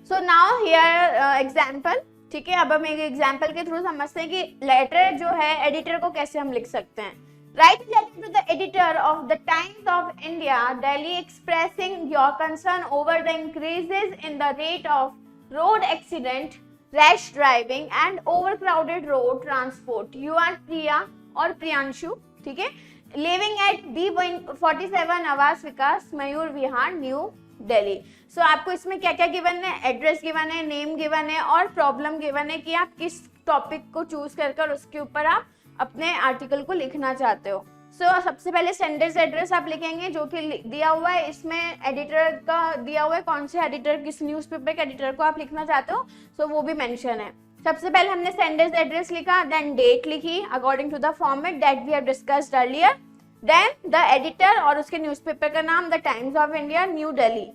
so now here example. ठीक है, अब हम एक एग्जाम्पल के थ्रू समझते हैं कि लेटर जो है एडिटर को कैसे हम लिख सकते हैं। Write letter to the editor of the Times of India Delhi expressing your concern over the increases in the rate of road accident, rash driving and overcrowded road transport. You are Priya और प्रियांशु। ठीक है, living at B47 आवास विकास, Mayur Vihar, new Delhi. सो आपको इसमें क्या क्या given है, address given है, नेम गिवन है और प्रॉब्लम गिवन है कि आप किस टॉपिक को चूज कर उसके ऊपर आप अपने आर्टिकल को लिखना चाहते हो। सो सबसे पहले सेंडर्स एड्रेस आप लिखेंगे जो कि दिया हुआ है, इसमें एडिटर का दिया हुआ है, कौन से एडिटर, किस न्यूज़पेपर के एडिटर को आप लिखना चाहते हो, सो वो भी मेंशन है। सबसे पहले हमने सेंडर्स एड्रेस लिखा, देन डेट लिखी according to the format that we have discussed earlier, then the editor और उसके न्यूज़पेपर का नाम the Times of India, New Delhi.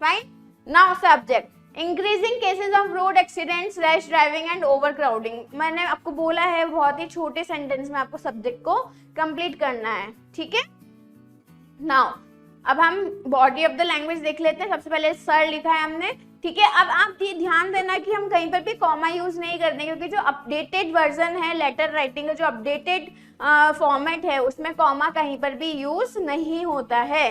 Fine, now subject, increasing cases of road accidents, rash driving and overcrowding. मैंने आपको बोला है बहुत ही छोटे सेंटेंस में आपको सब्जेक्ट को कंप्लीट करना है। ठीक है, नाउ अब हम बॉडी ऑफ द लैंग्वेज देख लेते हैं। सबसे पहले सर लिखा है हमने। ठीक है, अब आप ये ध्यान देना कि हम कहीं पर भी कॉमा यूज नहीं करते क्योंकि जो अपडेटेड वर्जन है लेटर राइटिंग का, जो अपडेटेड फॉर्मेट है उसमें कॉमा कहीं पर भी यूज नहीं होता है।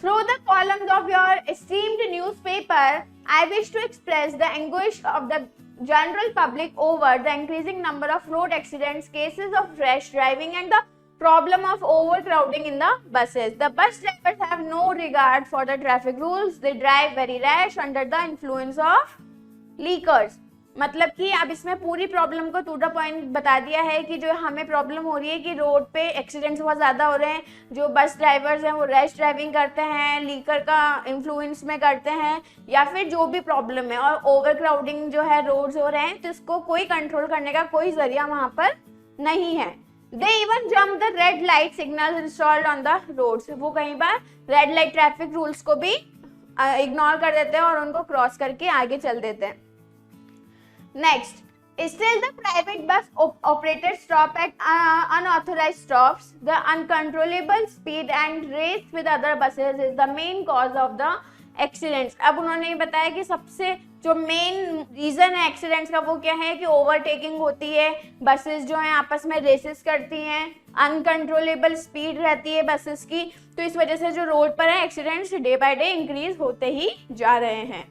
Through the columns of your esteemed newspaper I wish to express the anguish of the general public over the increasing number of road accidents, cases of rash driving and the problem of overcrowding in the buses. The bus drivers have no regard for the traffic rules. They drive very rash under the influence of liquors। मतलब कि अब इसमें पूरी problem को to the point बता दिया है कि जो हमें प्रॉब्लम हो रही है कि रोड पे एक्सीडेंट्स बहुत ज़्यादा हो रहे हैं, जो बस ड्राइवर्स हैं वो रैश ड्राइविंग करते हैं, लीकर का इन्फ्लुएंस में करते हैं, या फिर जो भी प्रॉब्लम है, और ओवर क्राउडिंग जो है रोड्स हो रहे हैं, तो इसको कोई कंट्रोल करने का कोई जरिया वहाँ पर नहीं है। They even jump the red light signals installed on the roads। वो कई बार रेड लाइट ट्रैफिक रूल्स को भी इग्नोर कर देते हैं और उनको क्रॉस करके आगे चल देते हैं। Next, Still, the private bus operators stop at unauthorized stops. The uncontrollable speed and race with other buses is the main cause of the accidents. अब उन्होंने ये बताया कि सबसे जो मेन रीजन है एक्सीडेंट्स का वो क्या है कि ओवरटेकिंग होती है, बसेस जो हैं आपस में रेसेस करती हैं, अनकंट्रोलेबल स्पीड रहती है बसेस की, तो इस वजह से जो रोड पर है accidents day by day increase होते ही जा रहे हैं.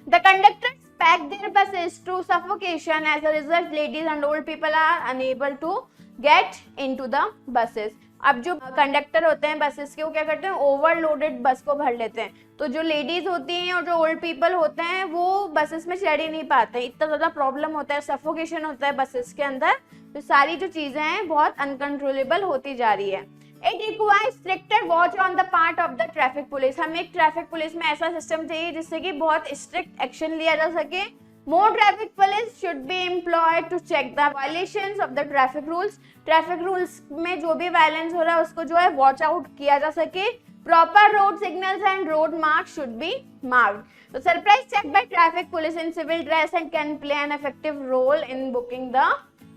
The conductors pack their buses to suffocation. As a result, ladies and old people are unable to get into the buses. अब जो कंडक्टर होते हैं बसेस के वो क्या करते हैं, ओवरलोडेड बस को भर लेते हैं, तो जो लेडीज होती हैं और जो ओल्ड पीपल होते हैं वो बसेस में चढ़ ही नहीं पाते, इतना ज़्यादा प्रॉब्लम होता है, सफोकेशन होता है बसेस के अंदर. तो सारी जो चीज़ें हैं बहुत अनकंट्रोलेबल होती जा रही है. It requires stricter watch on the part of the traffic police. हमें एक ट्रैफिक पुलिस में ऐसा सिस्टम चाहिए जिससे कि बहुत स्ट्रिक्ट एक्शन लिया जा सके. More traffic police should be employed to check the violations of the traffic rules. Traffic rules में जो भी वायलेंस हो रहा है उसको जो है वॉच आउट किया जा सके. Proper road signals and road marks should be marked. So surprise check by traffic police in civil dress and can play an effective role in booking the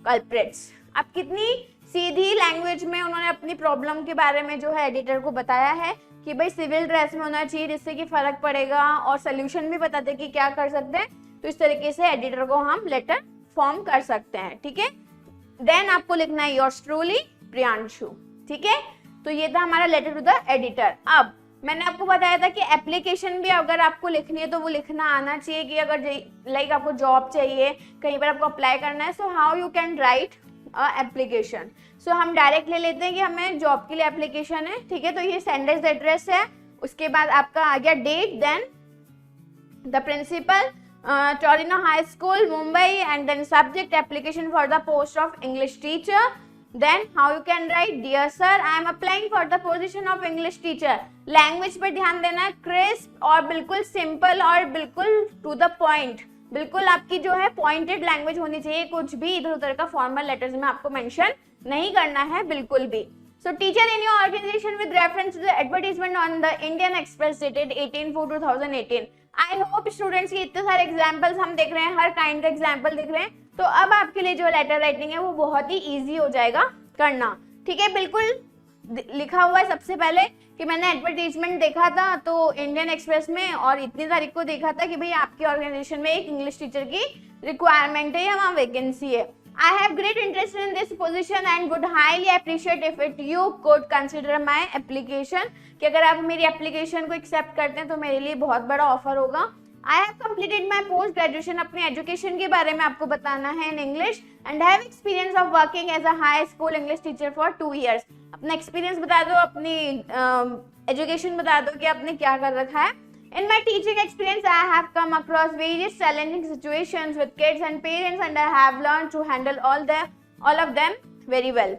culprits. अब कितनी सीधी लैंग्वेज में उन्होंने अपनी problem के बारे में जो है एडिटर को बताया है कि भाई सिविल ड्रेस में होना चाहिए जिससे कि फर्क पड़ेगा, और सोल्यूशन भी बताते कि क्या कर सकते हैं. तो इस तरीके से एडिटर को हम लेटर फॉर्म कर सकते हैं. ठीक है, देन आपको लिखना है योर्स ट्रूली प्रियांशु. ठीक है, तो ये था हमारा लेटर टू द एडिटर. अब मैंने आपको बताया था कि एप्लीकेशन भी अगर आपको लिखनी है तो वो लिखना आना चाहिए कि अगर लाइक आपको जॉब चाहिए, कहीं पर आपको अप्लाई करना है, so how you can write application. So हम डायरेक्ट ले लेते हैं कि हमें जॉब के लिए एप्लीकेशन है. ठीक है, तो ये सेंडर्स एड्रेस है, उसके बाद आपका आ गया date, then the principal Torino high school Mumbai, and then subject application for the post of English teacher. Then how you can write, dear sir, I am applying for the position of English teacher. Language पर ध्यान देना है, crisp और बिल्कुल simple और बिल्कुल to the point. बिल्कुल आपकी जो है पॉइंटेड लैंग्वेज होनी चाहिए, कुछ भी इधर उधर का फॉर्मल लेटर्स में आपको मेंशन नहीं करना है बिल्कुल भी. So teacher in your organization with reference to the advertisement on the Indian Express dated 18/4/2018. I hope students की इतने सारे एग्जाम्पल्स हम देख रहे हैं, हर काइंड का एग्जाम्पल देख रहे हैं, तो अब आपके लिए जो लेटर राइटिंग है वो बहुत ही ईजी हो जाएगा करना. ठीक है, बिल्कुल लिखा हुआ है सबसे पहले कि मैंने एडवर्टीजमेंट देखा था तो इंडियन एक्सप्रेस में और इतनी तारीख को देखा था कि भाई आपकी ऑर्गेनाइजेशन में एक इंग्लिश टीचर की रिक्वायरमेंट है या वहाँ वैकेंसी है. I have great interest in this position and would highly appreciate if you could consider my application. कि अगर आप मेरी एप्लीकेशन को एक्सेप्ट करते हैं तो मेरे लिए बहुत बड़ा ऑफर होगा. I have completed my post graduation. अपनी एजुकेशन के बारे में आपको बताना है in English and have experience of working as a high school English teacher for 2 years. अपना एक्सपीरियंस बता दो, अपनी एजुकेशन बता दो कि आपने क्या कर रखा है. In my teaching experience, I have come across various challenging situations with kids and parents, and I have learned to handle all of them very well.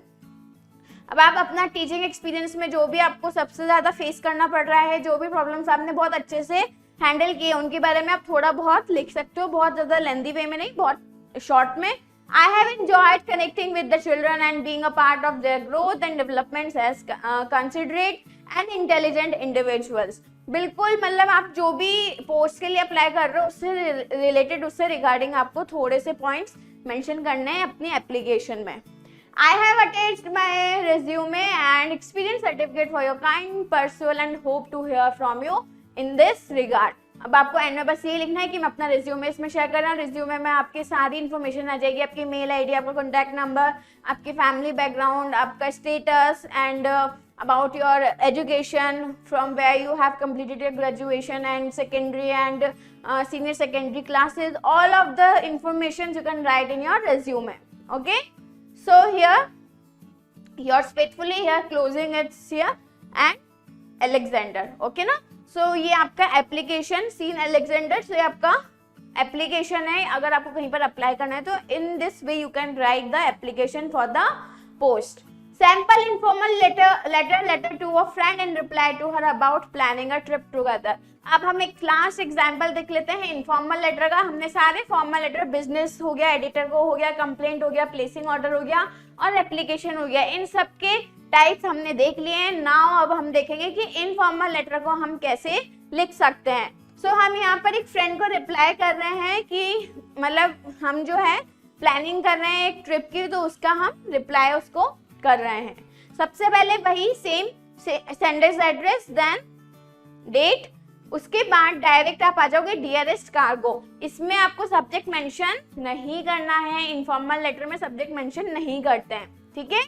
अब आप अपना टीचिंग एक्सपीरियंस में जो भी आपको सबसे ज़्यादा फेस करना पड़ रहा है, जो भी प्रॉब्लम्स आपने बहुत अच्छे से हैंडल किए, उनके बारे में आप थोड़ा बहुत लिख सकते हो, बहुत ज़्यादा लेंथी वे में नहीं, बहुत शॉर्ट में. I have enjoyed connecting with the children and being a part of their growth and developments as considerate and intelligent individuals. बिल्कुल, मतलब आप जो भी पोस्ट के लिए अप्लाई कर रहे हो उससे रिलेटेड, उससे रिगार्डिंग आपको थोड़े से पॉइंट्स मेंशन करने हैं अपनी एप्लीकेशन में. I have attached my resume and experience certificate for your kind perusal and hope to hear from you in this regard. अब आपको एंड में बस ये लिखना है कि मैं अपना रिज्यूमे इसमें शेयर कर रहा हूँ. रिज्यूमे में आपकी सारी इन्फॉर्मेशन आ जाएगी, आपकी मेल आईडी, आपका कॉन्टैक्ट नंबर, आपकी फैमिली बैकग्राउंड, आपका status and about your education, from where you have completed your graduation and secondary and senior secondary classes. All of the information you can write in your resume. Okay, so here yours faithfully, here closing it's here, and Alexander. Okay ना, so ये आपका application scene Alexander. so ये आपका application है. अगर आपको कहीं पर अप्लाई करना है तो in this way you can write the application for the post. Sample informal letter to a friend in reply to her about planning a trip together. अब हम एक क्लास एग्जाम्पल देख लेते हैं इनफॉर्मल लेटर का. हमने सारे फॉर्मल लेटर, बिजनेस हो गया, एडिटर को हो गया, कंप्लेंट हो गया, प्लेसिंग ऑर्डर हो गया और एप्लीकेशन हो गया, इन सब के टाइप्स हमने देख लिए हैं. नाउ अब हम देखेंगे कि इनफॉर्मल लेटर को हम कैसे लिख सकते हैं. सो हम यहाँ पर एक फ्रेंड को रिप्लाई कर रहे हैं कि मतलब हम जो है प्लानिंग कर रहे हैं एक ट्रिप की, तो उसका हम रिप्लाई उसको कर रहे हैं। सबसे पहले वही same sender's address then date, उसके बाद डायरेक्ट आप आ जाओगे डियरेस्ट कार्गो। इसमें आपको सब्जेक्ट मेंशन नहीं करना है, इनफॉर्मल लेटर में सब्जेक्ट मेंशन नहीं करते हैं, ठीक है।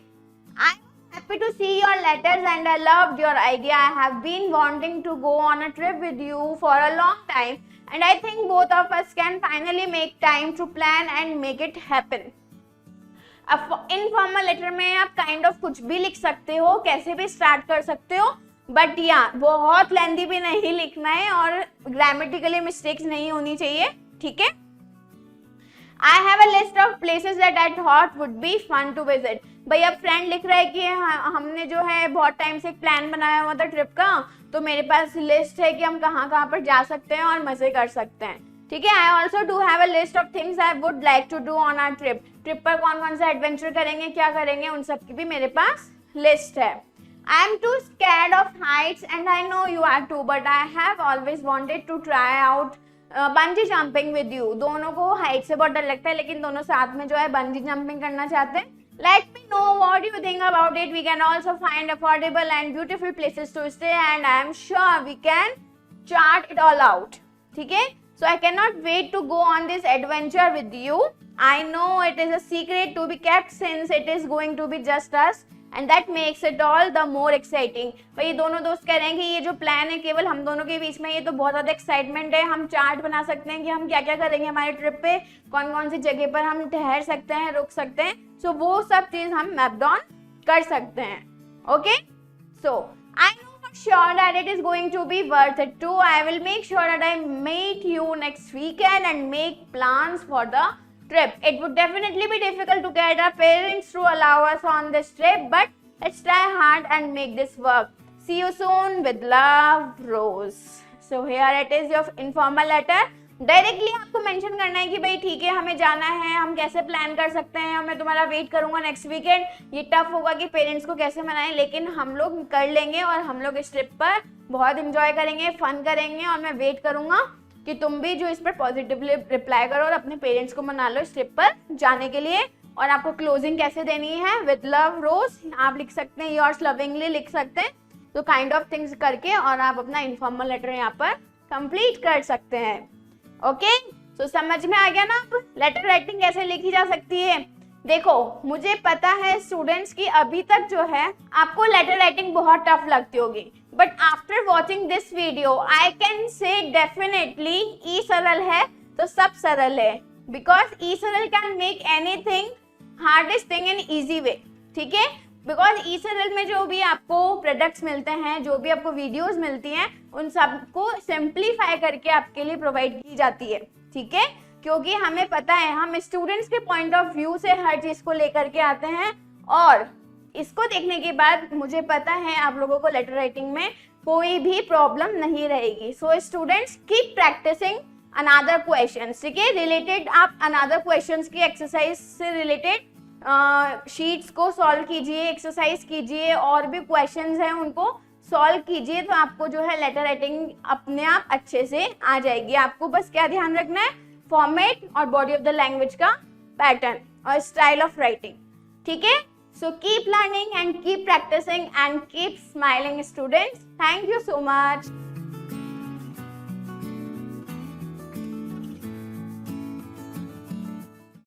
आई happy to see your letters and I loved your idea. I have been wanting to go on a trip with you for a long time and I think both of us can finally make time to plan and make it happen. अब informal letter में आप kind of कुछ भी लिख सकते हो, कैसे भी स्टार्ट कर सकते हो, बट या बहुत लेंथी भी नहीं लिखना है और ग्रामेटिकली मिस्टेक्स नहीं होनी चाहिए, ठीक है। I have a list of places that I thought would be fun to visit. भाई अब फ्रेंड लिख रहा है कि हमने जो है बहुत टाइम से एक प्लान बनाया हुआ था ट्रिप का, तो मेरे पास लिस्ट है कि हम कहाँ कहाँ पर जा सकते हैं और मजे कर सकते हैं, ठीक है। I also do have a list of things I would like to do on our trip. Trip पर कौन कौन सा एडवेंचर करेंगे, क्या करेंगे, उन सब की भी मेरे पास लिस्ट है। I am too scared of heights and I know you are too, but I have always wanted to try out bungee jumping with you. दोनों को हाइट से बहुत डर लगता है, लेकिन दोनों साथ में जो है बंजी जंपिंग करना चाहते हैं। Let me know what you think about it. We can also find affordable and beautiful places to stay and I am sure we can chart it all out, ठीक है। So I cannot wait to go on this adventure with you. I know it is a secret to be kept since it is going to be just us and that makes it all the more exciting. भाई दोनों दोस्त कह रहे हैं कि ये जो plan है केवल हम दोनों के बीच में, ये तो बहुत ज़्यादा एक्साइटमेंट है। हम चार्ट बना सकते हैं कि हम क्या क्या करेंगे हमारे ट्रिप पे, कौन कौन सी जगह पर हम ठहर सकते हैं, रुक सकते हैं। सो वो सब चीज़ हम मैप डाउन कर सकते हैं, okay. So I know for sure that it is going to be worth it too. I will make sure that I meet you next weekend and make plans for the trip. It would definitely be difficult to get our parents to allow us on this trip, but let's try hard and make this work. See you soon with love, Rose. So here it is your informal letter. Directly आपको mention करना है कि भाई ठीक है हमें जाना है, हम कैसे प्लान कर सकते हैं, मैं तुम्हारा वेट करूंगा नेक्स्ट वीकेंड। ये टफ होगा कि पेरेंट्स को कैसे मनाएं, लेकिन हम लोग कर लेंगे और हम लोग इस ट्रिप पर बहुत इंजॉय करेंगे, फन करेंगे और मैं वेट करूंगा कि तुम भी जो इस पर पॉजिटिवली रिप्लाई करो और अपने पेरेंट्स को मना लो इस ट्रिप पर जाने के लिए। और आपको क्लोजिंग कैसे देनी है, विद लव रोज आप लिख सकते हैं, योर्स लविंगली लिख सकते हैं, तो काइंड ऑफ थिंग्स करके और आप अपना इनफॉर्मल लेटर यहाँ पर कंप्लीट कर सकते हैं, ओके। तो समझ में आ गया ना अब लेटर राइटिंग कैसे लिखी जा सकती है। देखो मुझे पता है स्टूडेंट्स की अभी तक जो है आपको लेटर राइटिंग बहुत टफ लगती होगी, but after watching this video I can say definitely E Saral है तो सब सरल है, because E Saral can make anything hardest thing in easy way, ठीक है। बिकॉज ई सरल में जो भी आपको प्रोडक्ट्स मिलते हैं, जो भी आपको वीडियोस मिलती हैं, उन सबको सिंप्लीफाई करके आपके लिए प्रोवाइड की जाती है, ठीक है। क्योंकि हमें पता है हम स्टूडेंट्स के पॉइंट ऑफ व्यू से हर चीज को लेकर के आते हैं और इसको देखने के बाद मुझे पता है आप लोगों को लेटर राइटिंग में कोई भी प्रॉब्लम नहीं रहेगी। So students keep practicing another questions, ठीक है। रिलेटेड आप अनदर क्वेश्चंस की एक्सरसाइज से रिलेटेड शीट्स को सॉल्व कीजिए, एक्सरसाइज कीजिए और भी क्वेश्चंस हैं उनको सॉल्व कीजिए, तो आपको जो है लेटर राइटिंग अपने आप अच्छे से आ जाएगी। आपको बस क्या ध्यान रखना है, फॉर्मेट और बॉडी ऑफ द लैंग्वेज का पैटर्न और स्टाइल ऑफ राइटिंग, ठीक है। So keep learning and keep practicing and keep smiling students. Thank you so much.